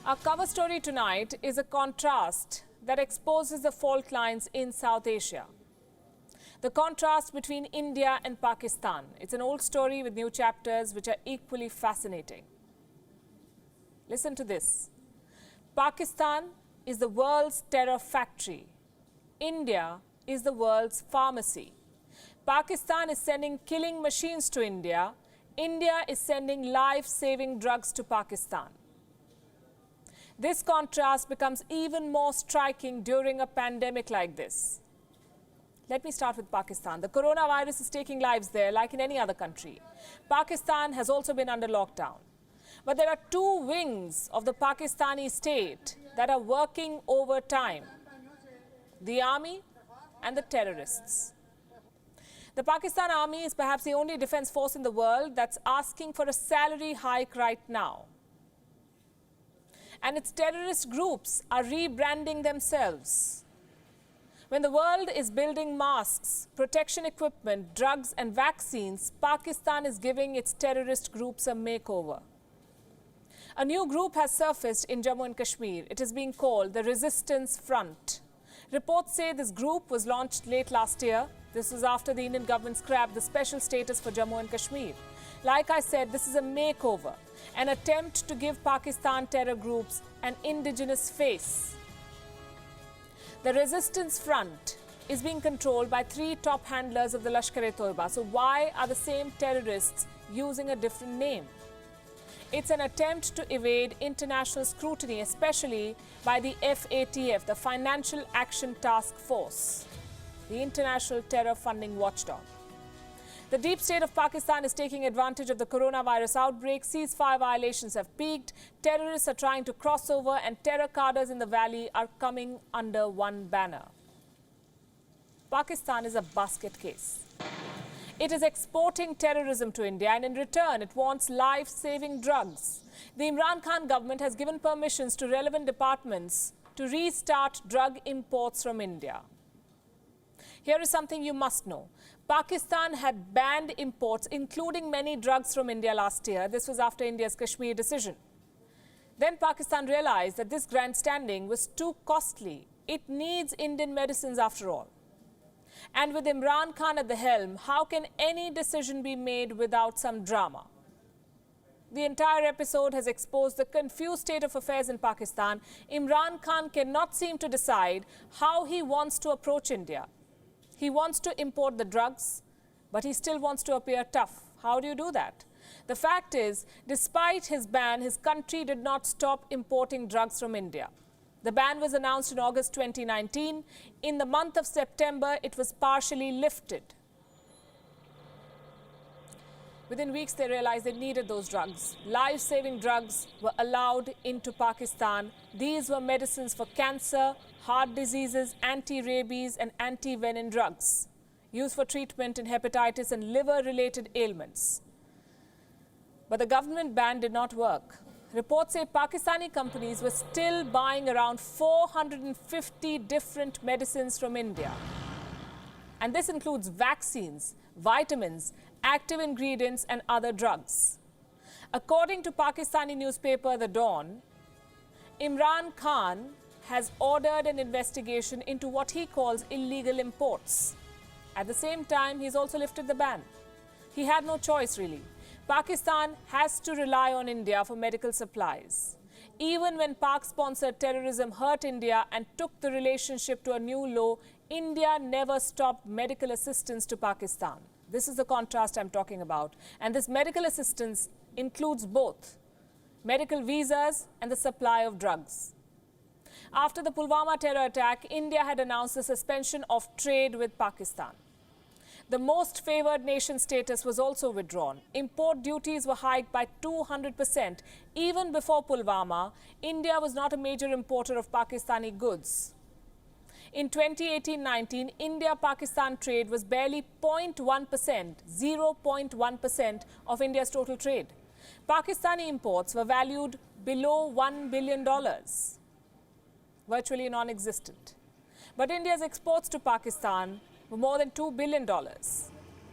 Our cover story tonight is a contrast that exposes the fault lines in South Asia. The contrast between India and Pakistan. It's an old story with new chapters which are equally fascinating. Listen to this. Pakistan is the world's terror factory. India is the world's pharmacy. Pakistan is sending killing machines to India. India is sending life-saving drugs to Pakistan. This contrast becomes even more striking during a pandemic like this. Let me start with Pakistan. The coronavirus is taking lives there like in any other country. Pakistan has also been under lockdown. But there are two wings of the Pakistani state that are working overtime: the army and the terrorists. The Pakistan army is perhaps the only defense force in the world that's asking for a salary hike right now. And its terrorist groups are rebranding themselves. When the world is building masks, protection equipment, drugs and vaccines, Pakistan is giving its terrorist groups a makeover. A new group has surfaced in Jammu and Kashmir. It is being called the Resistance Front. Reports say this group was launched late last year. This was after the Indian government scrapped the special status for Jammu and Kashmir. Like I said, this is a makeover, an attempt to give Pakistan terror groups an indigenous face. The Resistance Front is being controlled by three top handlers of the Lashkar-e-Toiba. So why are the same terrorists using a different name? It's an attempt to evade international scrutiny, especially by the FATF, the Financial Action Task Force, the international terror funding watchdog. The deep state of Pakistan is taking advantage of the coronavirus outbreak. Ceasefire violations have peaked. Terrorists are trying to cross over, and terror cadres in the valley are coming under one banner. Pakistan is a basket case. It is exporting terrorism to India, and in return, it wants life-saving drugs. The Imran Khan government has given permissions to relevant departments to restart drug imports from India. Here is something you must know. Pakistan had banned imports, including many drugs from India last year. This was after India's Kashmir decision. Then Pakistan realized that this grandstanding was too costly. It needs Indian medicines after all. And with Imran Khan at the helm, how can any decision be made without some drama? The entire episode has exposed the confused state of affairs in Pakistan. Imran Khan cannot seem to decide how he wants to approach India. He wants to import the drugs, but he still wants to appear tough. How do you do that? The fact is, despite his ban, his country did not stop importing drugs from India. The ban was announced in August 2019. In the month of September, it was partially lifted. Within weeks, they realized they needed those drugs. Life-saving drugs were allowed into Pakistan. These were medicines for cancer, heart diseases, anti-rabies and anti-venin drugs used for treatment in hepatitis and liver-related ailments. But the government ban did not work. Reports say Pakistani companies were still buying around 450 different medicines from India. And this includes vaccines, vitamins, active ingredients and other drugs. According to Pakistani newspaper The Dawn, Imran Khan has ordered an investigation into what he calls illegal imports. At the same time, he's also lifted the ban. He had no choice, really. Pakistan has to rely on India for medical supplies. Even when Pak-sponsored terrorism hurt India and took the relationship to a new low, India never stopped medical assistance to Pakistan. This is the contrast I'm talking about. And this medical assistance includes both medical visas and the supply of drugs. After the Pulwama terror attack, India had announced the suspension of trade with Pakistan. The most favored nation status was also withdrawn. Import duties were hiked by 200%. Even before Pulwama, India was not a major importer of Pakistani goods. In 2018-19, India-Pakistan trade was barely 0.1%, 0.1% of India's total trade. Pakistani imports were valued below $1 billion, virtually non-existent. But India's exports to Pakistan were more than $2 billion.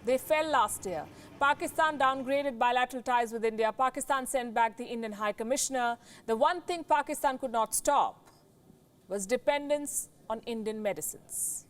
They fell last year. Pakistan downgraded bilateral ties with India. Pakistan sent back the Indian High Commissioner. The one thing Pakistan could not stop was dependence on Indian medicines.